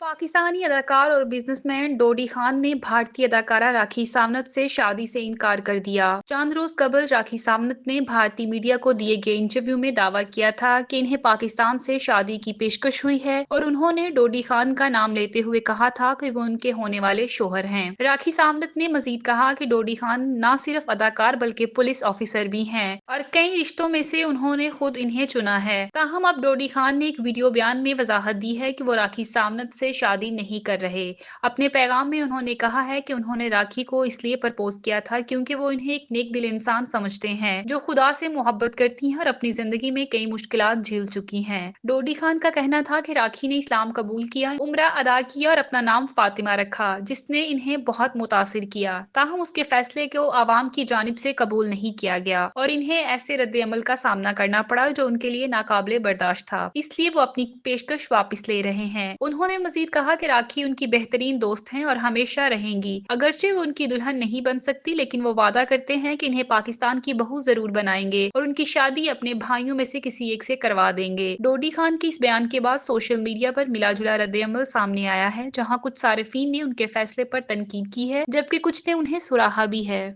पाकिस्तानी अदाकार और बिजनेसमैन डोडी खान ने भारतीय अदाकारा राखी सावंत से शादी से इनकार कर दिया। चंद रोज कबल राखी सावंत ने भारतीय मीडिया को दिए गए इंटरव्यू में दावा किया था कि इन्हें पाकिस्तान से शादी की पेशकश हुई है और उन्होंने डोडी खान का नाम लेते हुए कहा था कि वो उनके होने वाले शोहर हैं। राखी सावंत ने मजीद कहा कि डोडी खान न सिर्फ अदाकार बल्कि पुलिस ऑफिसर भी हैं और कई रिश्तों में से उन्होंने खुद इन्हें चुना है। ताहम अब डोडी खान ने एक वीडियो बयान में वजाहत दी है कि वो राखी सावंत से शादी नहीं कर रहे। अपने पैगाम में उन्होंने कहा है कि उन्होंने राखी को इसलिए प्रपोज किया था क्योंकि वो इन्हें एक नेक दिल इंसान समझते हैं जो खुदा से मोहब्बत करती हैं और अपनी जिंदगी में कई मुश्किलात झेल चुकी हैं। डोडी खान का कहना था कि राखी ने इस्लाम कबूल किया, उम्रा अदा किया और अपना नाम फातिमा रखा, जिसने इन्हें बहुत मुतासिर किया। ताहम उसके फैसले को आवाम की जानिब से कबूल नहीं किया गया और इन्हें ऐसे रद्द अमल का सामना करना पड़ा जो उनके लिए नाकाबिले बर्दाश्त था, इसलिए वो अपनी पेशकश वापस ले रहे हैं। उन्होंने मजीद कहा कि राखी उनकी बेहतरीन दोस्त हैं और हमेशा रहेंगी। अगरचे वो उनकी दुल्हन नहीं बन सकती, लेकिन वो वादा करते हैं कि इन्हें पाकिस्तान की बहू जरूर बनाएंगे और उनकी शादी अपने भाइयों में से किसी एक से करवा देंगे। डोडी खान के इस बयान के बाद सोशल मीडिया पर मिला जुला रद्द अमल सामने आया है, जहाँ कुछ सारिफीन ने उनके फैसले पर तनकीद की है जबकि कुछ ने उन्हें सुराहा भी है।